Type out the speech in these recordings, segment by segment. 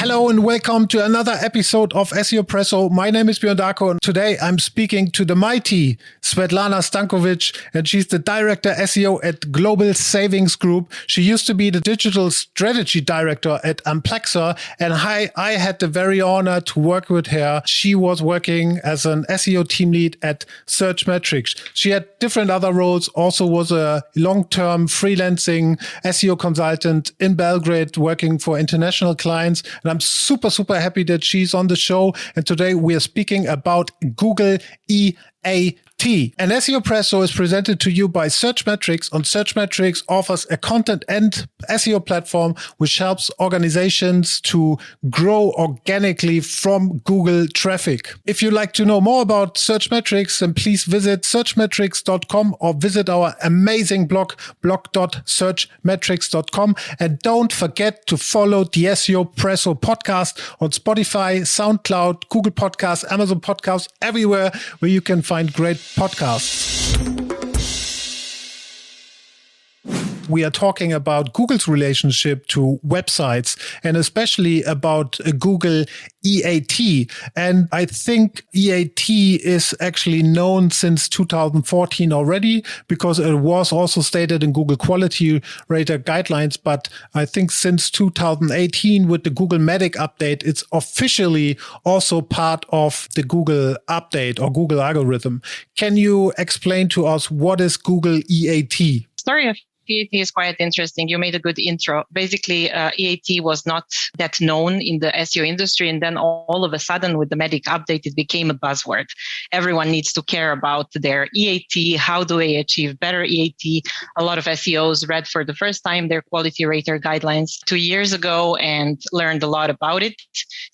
Hello and welcome to another episode of SEO Presso. My name is Björn Darko and today I'm speaking to the mighty Svetlana Stankovic, and she's the Director SEO at Global Savings Group. She used to be the Digital Strategy Director at Amplexer, and I had the very honor to work with her. She was working as an SEO team lead at Searchmetrics. She had different other roles, also was a long-term freelancing SEO consultant in Belgrade working for international clients. And I'm super happy that she's on the show. And today we are speaking about Google EAT. And SEO Presso is presented to you by Searchmetrics. And Searchmetrics offers a content and SEO platform which helps organizations to grow organically from Google traffic. If you'd like to know more about Searchmetrics, then please visit searchmetrics.com or visit our amazing blog, blog.searchmetrics.com. And don't forget to follow the SEO Presso podcast on Spotify, SoundCloud, Google Podcasts, Amazon Podcasts, everywhere where you can find great podcasts. We are talking about Google's relationship to websites and especially about Google EAT. And I think EAT is actually known since 2014 already because it was also stated in Google Quality Rater guidelines. But I think since 2018 with the Google Medic update, it's officially also part of the Google update or Google algorithm. Can you explain to us what is Google EAT? Story of EAT is quite interesting. You made a good intro. Basically, EAT was not that known in the SEO industry. And then all of a sudden with the Medic update, it became a buzzword. Everyone needs to care about their EAT. How do they achieve better EAT? A lot of SEOs read for the first time their quality rater guidelines 2 years ago and learned a lot about it.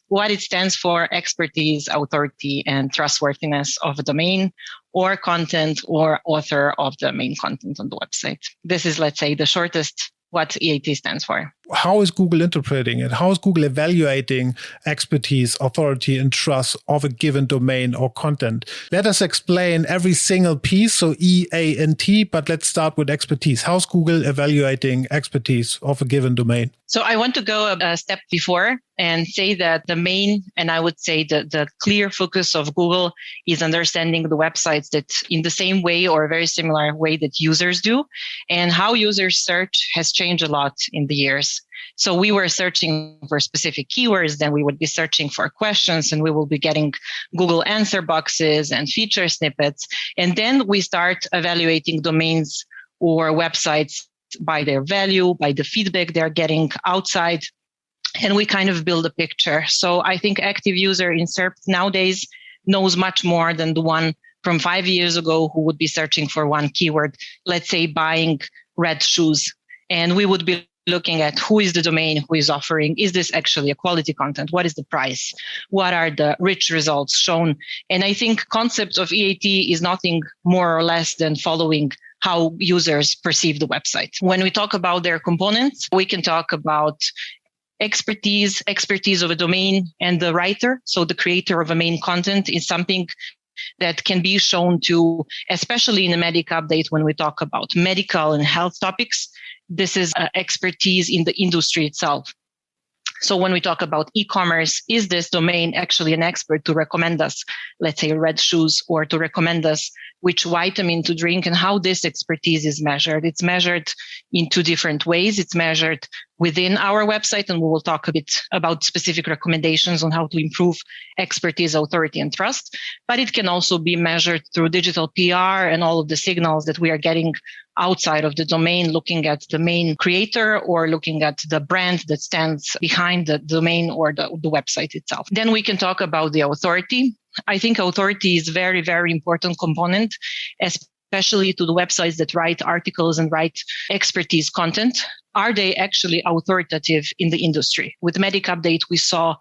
What it stands for: expertise, authority, and trustworthiness of a domain or content or author of the main content on the website. This is, let's say, the shortest what EAT stands for. How is Google interpreting it? How is Google evaluating expertise, authority, and trust of a given domain or content? Let us explain every single piece, so EAT, but let's start with expertise. How's Google evaluating expertise of a given domain? So I want to go a step before and say that the main, and I would say the clear focus of Google is understanding the websites that in the same way or a very similar way that users do, and how users search has changed a lot in the years. So we were searching for specific keywords, then we would be searching for questions, and we will be getting Google answer boxes and feature snippets. And then we start evaluating domains or websites by their value, by the feedback they're getting outside. And we kind of build a picture. So I think active user in SERP nowadays knows much more than the one from 5 years ago who would be searching for one keyword, let's say buying red shoes. And we would be looking at who is the domain, who is offering, is this actually a quality content? What is the price? What are the rich results shown? And I think concept of EAT is nothing more or less than following how users perceive the website. When we talk about their components, we can talk about expertise of a domain, and the writer, so the creator of a main content, is something that can be shown to, especially in the Medic update, when we talk about medical and health topics. This is expertise in the industry itself. So when we talk about e-commerce, is this domain actually an expert to recommend us, let's say, red shoes, or to recommend us which vitamin to drink, and how this expertise is measured? It's measured in two different ways. It's measured within our website, and we will talk a bit about specific recommendations on how to improve expertise, authority, and trust. But it can also be measured through digital PR and all of the signals that we are getting outside of the domain, looking at the main creator or looking at the brand that stands behind the domain or the website itself. Then we can talk about the authority. I think authority is very, very important component, especially to the websites that write articles and write expertise content. Are they actually authoritative in the industry? With Medic update, we saw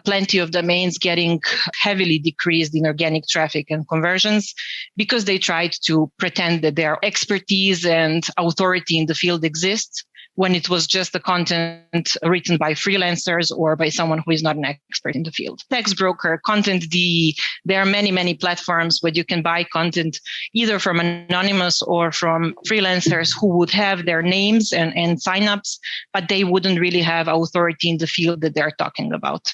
plenty of domains getting heavily decreased in organic traffic and conversions because they tried to pretend that their expertise and authority in the field exists, when it was just the content written by freelancers or by someone who is not an expert in the field. Text broker, content.de, there are many, many platforms where you can buy content either from anonymous or from freelancers who would have their names and signups, but they wouldn't really have authority in the field that they're talking about.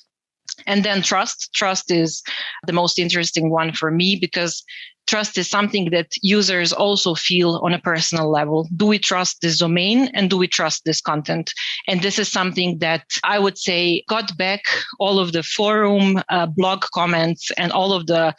And then trust. Trust is the most interesting one for me because trust is something that users also feel on a personal level. Do we trust this domain and do we trust this content? And this is something that I would say got back all of the forum, blog comments and all of the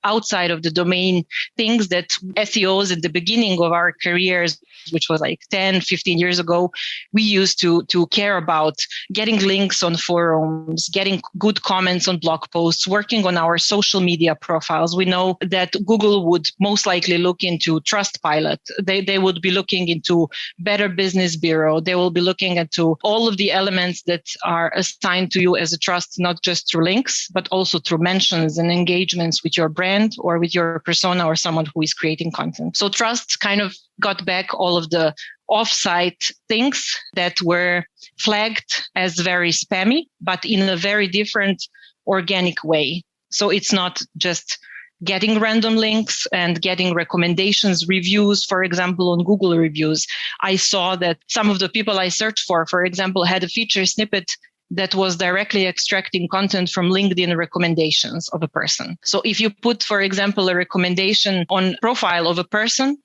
outside of the domain things that SEOs at the beginning of our careers, which was 10, 15 years ago, we used to care about getting links on forums, getting good comments on blog posts, working on our social media profiles. We know that Google would most likely look into Trustpilot. They would be looking into Better Business Bureau. They will be looking into all of the elements that are assigned to you as a trust, not just through links, but also through mentions and engagements with your brand or with your persona or someone who is creating content. So trust kind of got back all of the off-site things that were flagged as very spammy, but in a very different organic way. So it's not just getting random links and getting recommendations, reviews, for example, on Google reviews. I saw that some of the people I searched for example, had a feature snippet that was directly extracting content from LinkedIn recommendations of a person. So if you put, for example, a recommendation on profile of a person,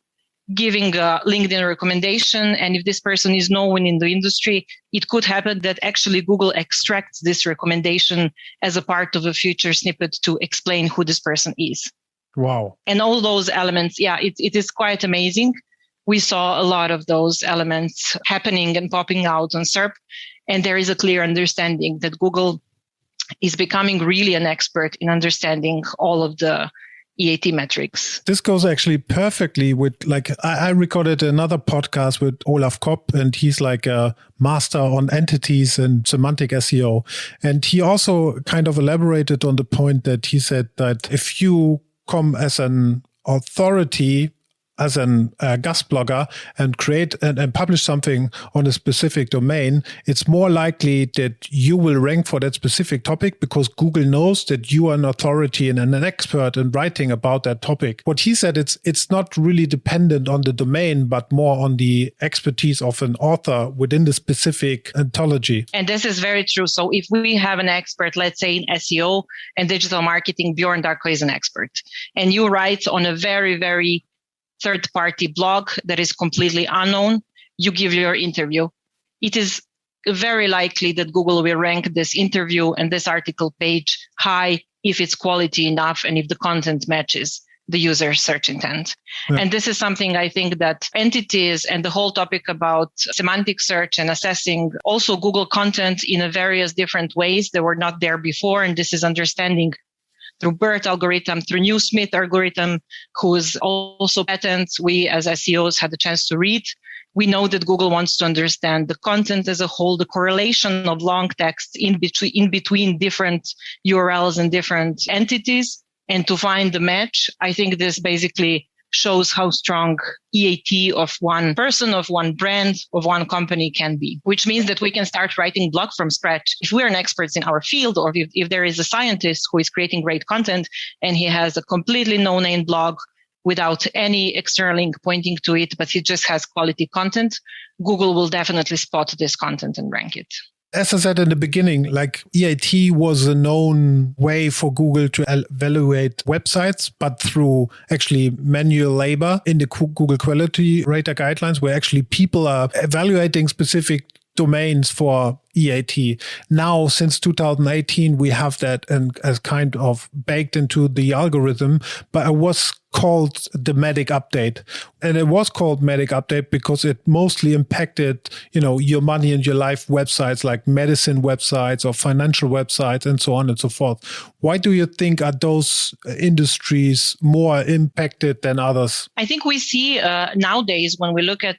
giving a LinkedIn recommendation, and if this person is known in the industry, it could happen that actually Google extracts this recommendation as a part of a feature snippet to explain who this person is. Wow. And all those elements, it is quite amazing. We saw a lot of those elements happening and popping out on SERP, and there is a clear understanding that Google is becoming really an expert in understanding all of the EAT metrics. This goes actually perfectly with, I recorded another podcast with Olaf Kopp, and he's a master on entities and semantic SEO. And he also kind of elaborated on the point that he said that if you come as an authority, as a guest blogger and create and publish something on a specific domain, it's more likely that you will rank for that specific topic because Google knows that you are an authority and an expert in writing about that topic. What he said, it's not really dependent on the domain, but more on the expertise of an author within the specific ontology. And this is very true. So if we have an expert, let's say in SEO and digital marketing, Bjorn Darko is an expert, and you write on a very, very third-party blog that is completely unknown, you give your interview. It is very likely that Google will rank this interview and this article page high if it's quality enough and if the content matches the user's search intent. Yeah. And this is something I think that entities and the whole topic about semantic search and assessing also Google content in a various different ways that were not there before. And this is understanding through BERT algorithm, through Newsmith algorithm, whose also patents we as SEOs had the chance to read. We know that Google wants to understand the content as a whole, the correlation of long text in between different URLs and different entities, and to find the match. I think this basically shows how strong EAT of one person, of one brand, of one company can be, which means that we can start writing blog from scratch. If we are experts in our field, or if there is a scientist who is creating great content and he has a completely no-name blog without any external link pointing to it, but he just has quality content, Google will definitely spot this content and rank it. As I said in the beginning, EAT was a known way for Google to evaluate websites, but through actually manual labor in the Google Quality Rater guidelines, where actually people are evaluating specific domains for EAT. Now, since 2018, we have that as kind of baked into the algorithm, but it was called the Medic Update. And it was called Medic Update because it mostly impacted, your money and your life websites like medicine websites or financial websites and so on and so forth. Why do you think are those industries more impacted than others? I think we see nowadays when we look at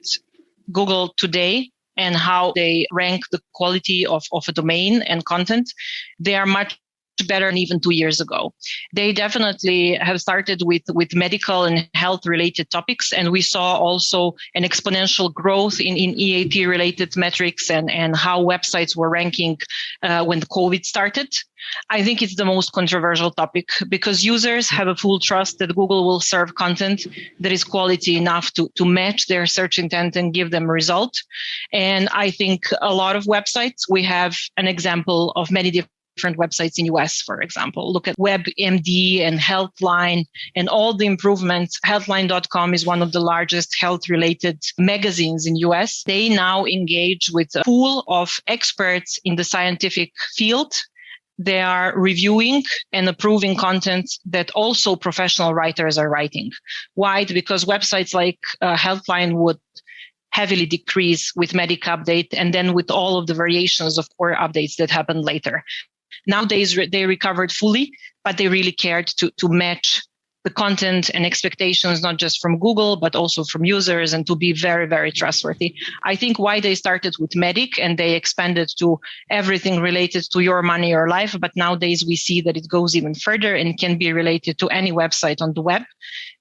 Google today, and how they rank the quality of a domain and content, they are much better than even 2 years ago. They definitely have started with medical and health related topics. And we saw also an exponential growth in EAT related metrics and how websites were ranking when COVID started. I think it's the most controversial topic because users have a full trust that Google will serve content that is quality enough to match their search intent and give them a result. And I think a lot of websites, we have an example of many different websites in US, for example. Look at WebMD and Healthline and all the improvements. Healthline.com is one of the largest health-related magazines in US. They now engage with a pool of experts in the scientific field. They are reviewing and approving content that also professional writers are writing. Why? Because websites like Healthline would heavily decrease with Medic Update and then with all of the variations of core updates that happened later. Nowadays, they recovered fully, but they really cared to match the content and expectations, not just from Google, but also from users, and to be very, very trustworthy. I think why they started with Medic and they expanded to everything related to your money or life. But nowadays we see that it goes even further and can be related to any website on the web,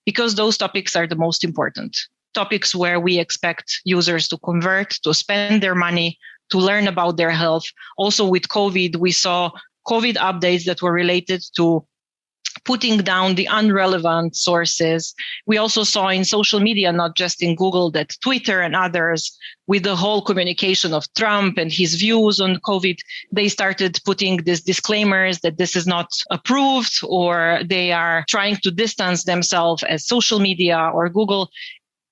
because those topics are the most important topics where we expect users to convert, to spend their money, to learn about their health. Also with COVID, we saw COVID updates that were related to putting down the unrelevant sources. We also saw in social media, not just in Google, that Twitter and others, with the whole communication of Trump and his views on COVID, they started putting these disclaimers that this is not approved, or they are trying to distance themselves as social media or Google.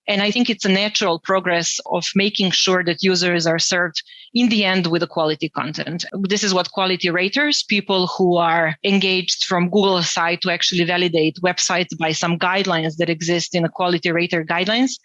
And I think it's a natural progress of making sure that users are served in the end with a quality content. This is what quality raters, people who are engaged from Google's side to actually validate websites by some guidelines that exist in the quality rater guidelines.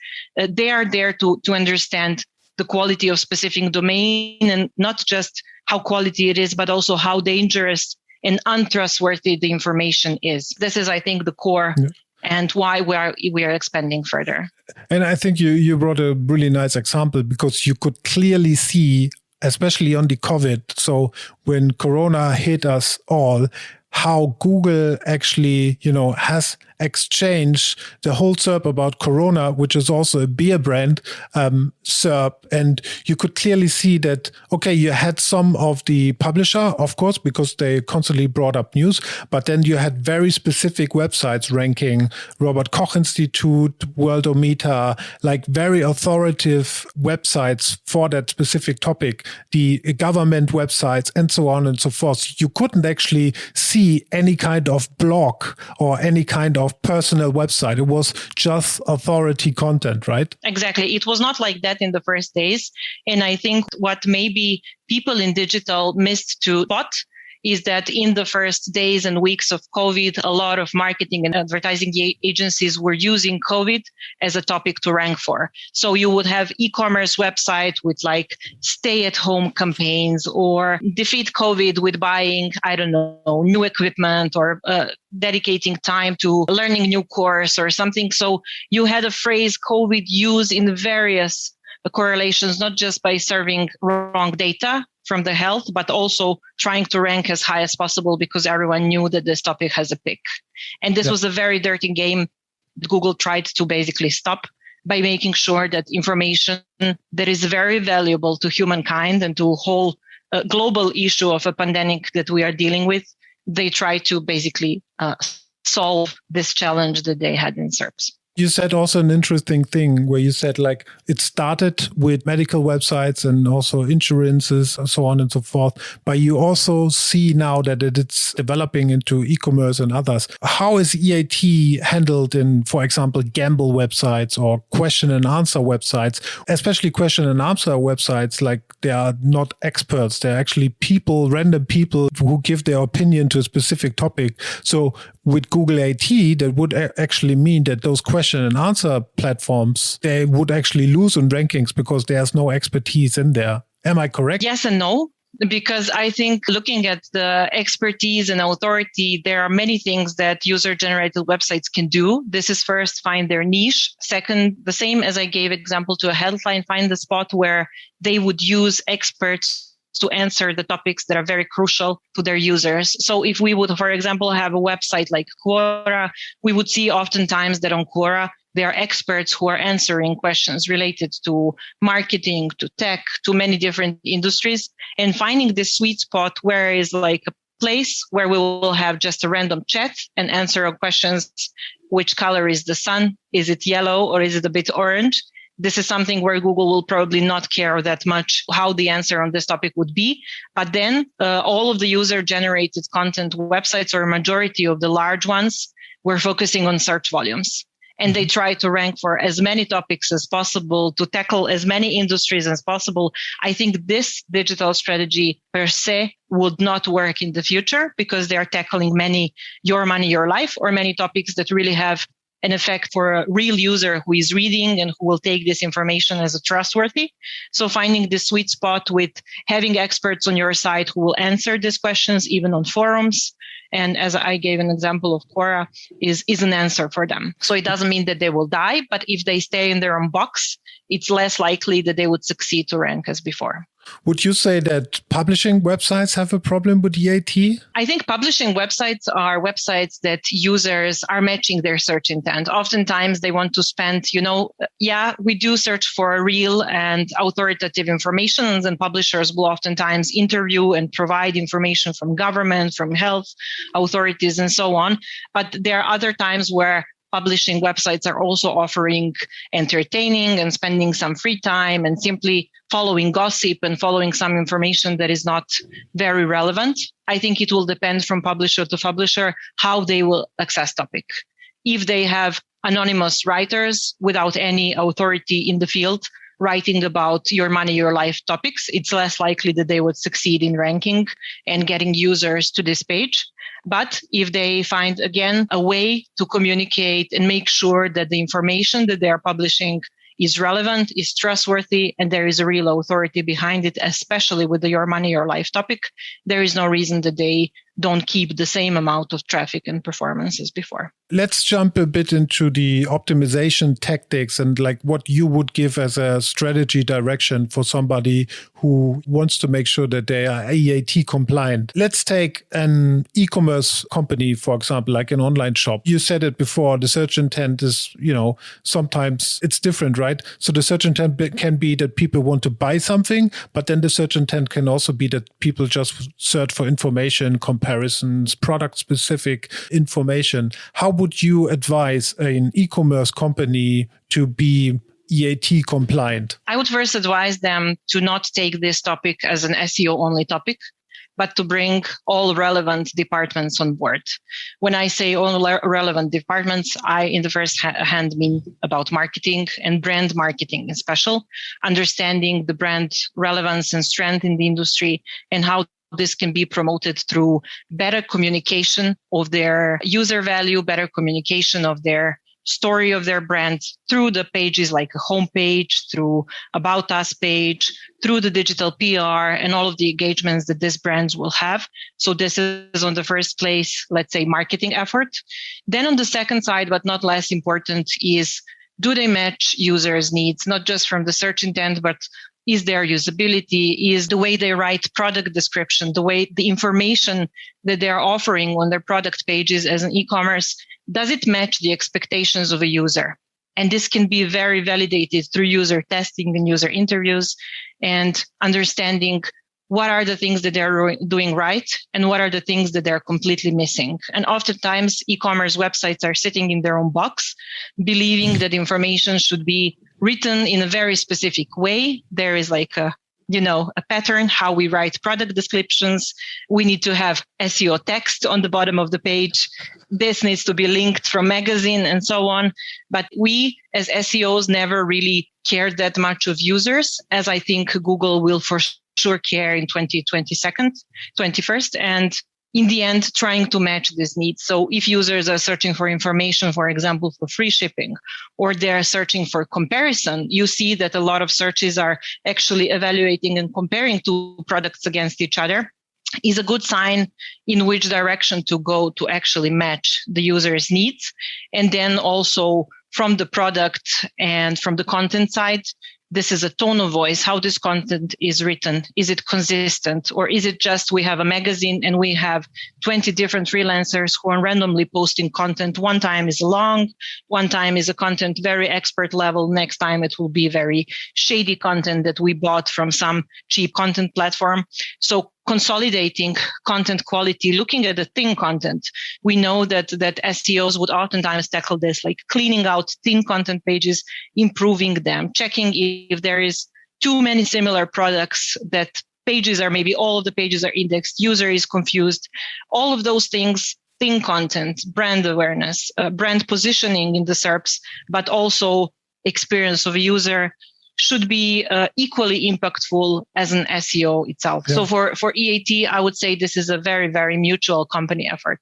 They are there to understand the quality of specific domain, and not just how quality it is, but also how dangerous and untrustworthy the information is. This is, I think, the core. Yeah. And why we are expanding further. And I think you brought a really nice example, because you could clearly see, especially on the COVID, so when Corona hit us all, how Google actually, has exchanged the whole SERP about Corona, which is also a beer brand SERP. And you could clearly see that, okay, you had some of the publisher, of course, because they constantly brought up news, but then you had very specific websites ranking Robert Koch Institute, Worldometer, like very authoritative websites for that specific topic, the government websites and so on and so forth. You couldn't actually see any kind of blog or any kind of personal website. It was just authority content, right? Exactly. It was not like that in the first days. And I think what maybe people in digital missed to spot is that in the first days and weeks of COVID, a lot of marketing and advertising agencies were using COVID as a topic to rank for. So you would have e-commerce website with like stay-at-home campaigns, or defeat COVID with buying, new equipment, or dedicating time to learning new course or something. So you had a phrase COVID used in various correlations, not just by serving wrong data from the health, but also trying to rank as high as possible because everyone knew that this topic has a pick. And this was a very dirty game that Google tried to basically stop by making sure that information that is very valuable to humankind and to whole global issue of a pandemic that we are dealing with, they try to basically solve this challenge that they had in SERPs. You said also an interesting thing where you said like it started with medical websites and also insurances and so on and so forth. But you also see now that it's developing into e-commerce and others. How is EAT handled in, for example, gamble websites or question and answer websites, especially question and answer websites? Like they are not experts. They're actually people, random people who give their opinion to a specific topic. So with Google AT, that would actually mean that those question and answer platforms, they would actually lose in rankings because there's no expertise in there. Am I correct? Yes and no, because I think looking at the expertise and authority, there are many things that user-generated websites can do. This is first, find their niche. Second, the same as I gave example to a Healthline, find the spot where they would use experts to answer the topics that are very crucial to their users. So if we would, for example, have a website like Quora, we would see oftentimes that on Quora, there are experts who are answering questions related to marketing, to tech, to many different industries, and finding this sweet spot where is like a place where we will have just a random chat and answer questions. Which color is the sun? Is it yellow or is it a bit orange? This is something where Google will probably not care that much how the answer on this topic would be. But then all of the user-generated content websites, or a majority of the large ones, were focusing on search volumes. And they try to rank for as many topics as possible, to tackle as many industries as possible. I think this digital strategy per se would not work in the future because they are tackling many your money, your life, or many topics that really have an effect for a real user who is reading and who will take this information as a trustworthy. So finding the sweet spot with having experts on your side who will answer these questions, even on forums. And as I gave an example of Quora, is an answer for them. So it doesn't mean that they will die, but if they stay in their own box, it's less likely that they would succeed to rank as before. Would you say that publishing websites have a problem with EAT? I think publishing websites are websites that users are matching their search intent. Oftentimes they want to spend, we do search for real and authoritative information, and publishers will oftentimes interview and provide information from government, from health authorities, and so on. But there are other times where publishing websites are also offering entertaining and spending some free time and simply following gossip and following some information that is not very relevant. I think it will depend from publisher to publisher how they will access topic. If they have anonymous writers without any authority in the field writing about your money, your life topics, it's less likely that they would succeed in ranking and getting users to this page. But if they find, again, a way to communicate and make sure that the information that they are publishing is relevant, is trustworthy, and there is a real authority behind it, especially with the your money, your life topic, there is no reason that they don't keep the same amount of traffic and performance as before. Let's jump a bit into the optimization tactics and like what you would give as a strategy direction for somebody who wants to make sure that they are EAT compliant. Let's take an e-commerce company, for example, like an online shop. You said it before, the search intent is, sometimes it's different, right? So the search intent can be that people want to buy something, but then the search intent can also be that people just search for information, comparisons, product-specific information. How would you advise an e-commerce company to be EAT compliant? I would first advise them to not take this topic as an SEO only topic, but to bring all relevant departments on board. When I say all relevant departments, I, in the first hand, mean about marketing and brand marketing in special, understanding the brand relevance and strength in the industry and how this can be promoted through better communication of their user value, better communication of their story of their brand through the pages like a homepage, through About Us page, through the digital PR and all of the engagements that these brands will have. So this is on the first place, let's say, marketing effort. Then on the second side, but not less important, is do they match users' needs, not just from the search intent, but is their usability, is the way they write product description, the way the information that they're offering on their product pages as an e-commerce, does it match the expectations of a user? And this can be very validated through user testing and user interviews and understanding what are the things that they're doing right and what are the things that they're completely missing. And oftentimes e-commerce websites are sitting in their own box, believing that information should be written in a very specific way. There is like a pattern, how we write product descriptions. We need to have SEO text on the bottom of the page. This needs to be linked from magazine and so on. But we as SEOs never really cared that much of users, as I think Google will for sure care in 2021. And in the end, trying to match these needs. So if users are searching for information, for example, for free shipping, or they're searching for comparison, you see that a lot of searches are actually evaluating and comparing two products against each other, is a good sign in which direction to go to actually match the user's needs. And then also from the product and from the content side, this is a tone of voice, how this content is written. Is it consistent? Or is it just we have a magazine and we have 20 different freelancers who are randomly posting content? One time is long, one time is a content very expert level. Next time it will be very shady content that we bought from some cheap content platform. So consolidating content quality, looking at the thin content. We know that SEOs would oftentimes tackle this, like cleaning out thin content pages, improving them, checking if there is too many similar products, that pages are maybe all of the pages are indexed, user is confused, all of those things, thin content, brand awareness, brand positioning in the SERPs, but also experience of a user should be equally impactful as an SEO itself. Yeah. So for EAT, I would say this is a very, very mutual company effort.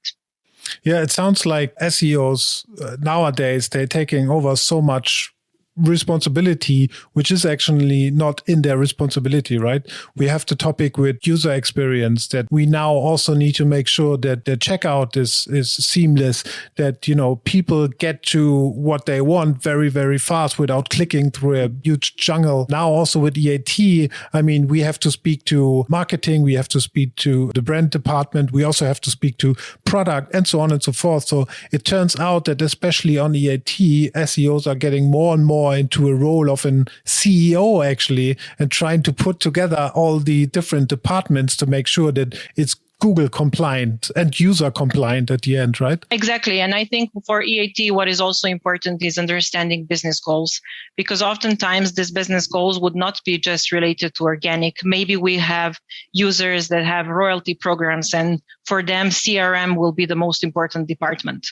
Yeah, it sounds like SEOs nowadays, they're taking over so much responsibility, which is actually not in their responsibility, right? We have the topic with user experience that we now also need to make sure that the checkout is seamless, that, you know, people get to what they want very, very fast without clicking through a huge jungle. Now also with EAT, I mean, we have to speak to marketing, we have to speak to the brand department, we also have to speak to product and so on and so forth. So it turns out that especially on EAT, SEOs are getting more and more into a role of an CEO actually, and trying to put together all the different departments to make sure that it's Google compliant and user compliant at the end, right? Exactly. And I think for EAT, what is also important is understanding business goals, because oftentimes these business goals would not be just related to organic. Maybe we have users that have royalty programs, and for them, CRM will be the most important department.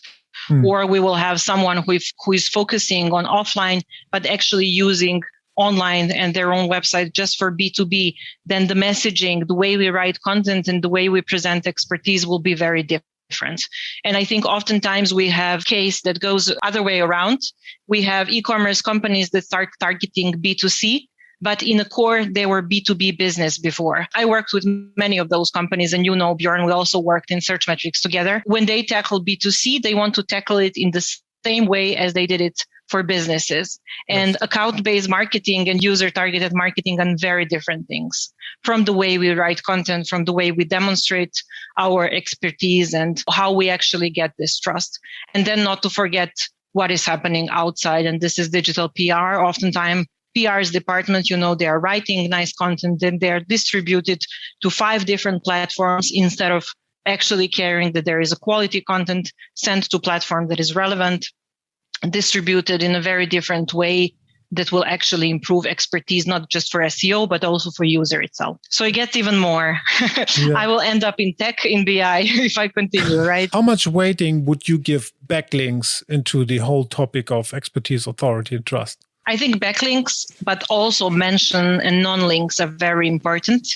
Or we will have someone who is focusing on offline, but actually using online and their own website just for B2B. Then the messaging, the way we write content and the way we present expertise will be very different. And I think oftentimes we have case that goes other way around. We have e-commerce companies that start targeting B2C, but in the core, they were B2B business before. I worked with many of those companies, and you know, Bjorn, we also worked in Search Metrics together. When they tackle B2C, they want to tackle it in the same way as they did it for businesses. And account-based marketing and user-targeted marketing are very different things, from the way we write content, from the way we demonstrate our expertise and how we actually get this trust. And then not to forget what is happening outside, and this is digital PR. Oftentimes, PR's department, you know, they are writing nice content and they are distributed to 5 different platforms instead of actually caring that there is a quality content sent to platform that is relevant, distributed in a very different way that will actually improve expertise, not just for SEO, but also for user itself. So it gets even more. Yeah. I will end up in tech, in BI, if I continue, right? How much weighting would you give backlinks into the whole topic of expertise, authority, and trust? I think backlinks, but also mention and non-links are very important.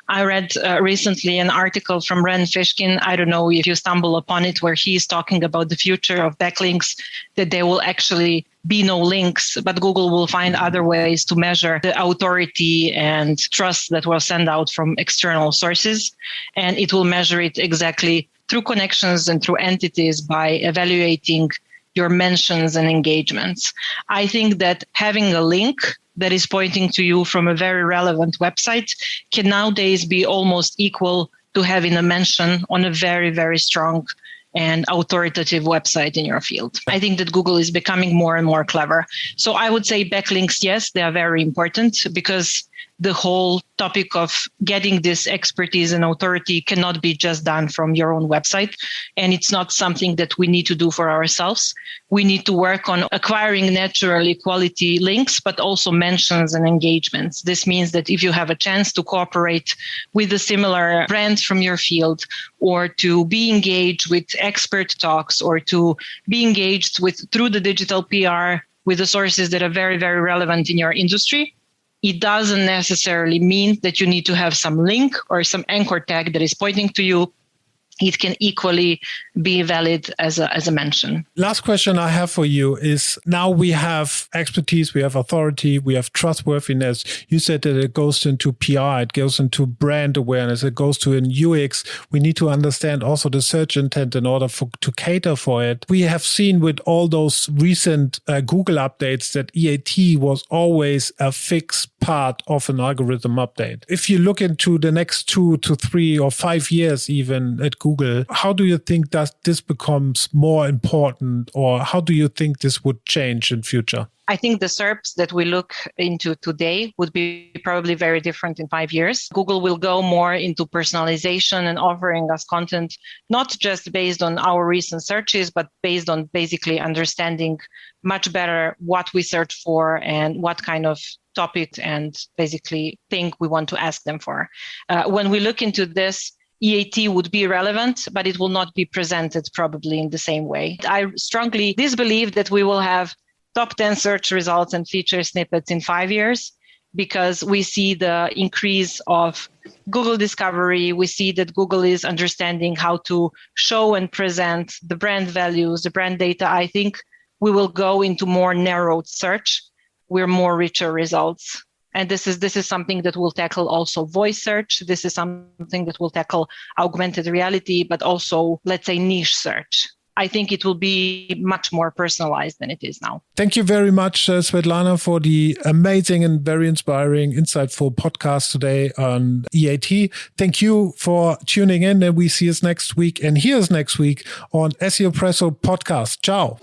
I read recently an article from Ren Fishkin. I don't know if you stumble upon it, where he's talking about the future of backlinks, that there will actually be no links, but Google will find other ways to measure the authority and trust that will send out from external sources. And it will measure it exactly through connections and through entities by evaluating your mentions and engagements. I think that having a link that is pointing to you from a very relevant website can nowadays be almost equal to having a mention on a very, very strong and authoritative website in your field. I think that Google is becoming more and more clever. So I would say backlinks, yes, they are very important, because the whole topic of getting this expertise and authority cannot be just done from your own website. And it's not something that we need to do for ourselves. We need to work on acquiring naturally quality links, but also mentions and engagements. This means that if you have a chance to cooperate with a similar brand from your field, or to be engaged with expert talks, or to be engaged with through the digital PR with the sources that are very, very relevant in your industry, it doesn't necessarily mean that you need to have some link or some anchor tag that is pointing to you. It can equally be valid as a mention. Last question I have for you is, now we have expertise, we have authority, we have trustworthiness. You said that it goes into PR, it goes into brand awareness, it goes to an UX. We need to understand also the search intent in order to cater for it. We have seen with all those recent Google updates that EAT was always a fixed part of an algorithm update. If you look into the next 2 to 3 or 5 years even at Google, how do you think that this becomes more important, or how do you think this would change in future? I think the SERPs that we look into today would be probably very different in 5 years. Google will go more into personalization and offering us content, not just based on our recent searches, but based on basically understanding much better what we search for and what kind of topic and basically thing we want to ask them for. When we look into this, EAT would be relevant, but it will not be presented probably in the same way. I strongly disbelieve that we will have top 10 search results and feature snippets in 5 years, because we see the increase of Google discovery. We see that Google is understanding how to show and present the brand values, the brand data. I think we will go into more narrowed search, with more richer results. And this is something that will tackle also voice search. This is something that will tackle augmented reality, but also, let's say, niche search. I think it will be much more personalized than it is now. Thank you very much, Svetlana, for the amazing and very inspiring, insightful podcast today on EAT. Thank you for tuning in, and we see us next week and hear us next week on SEO Presso Podcast. Ciao.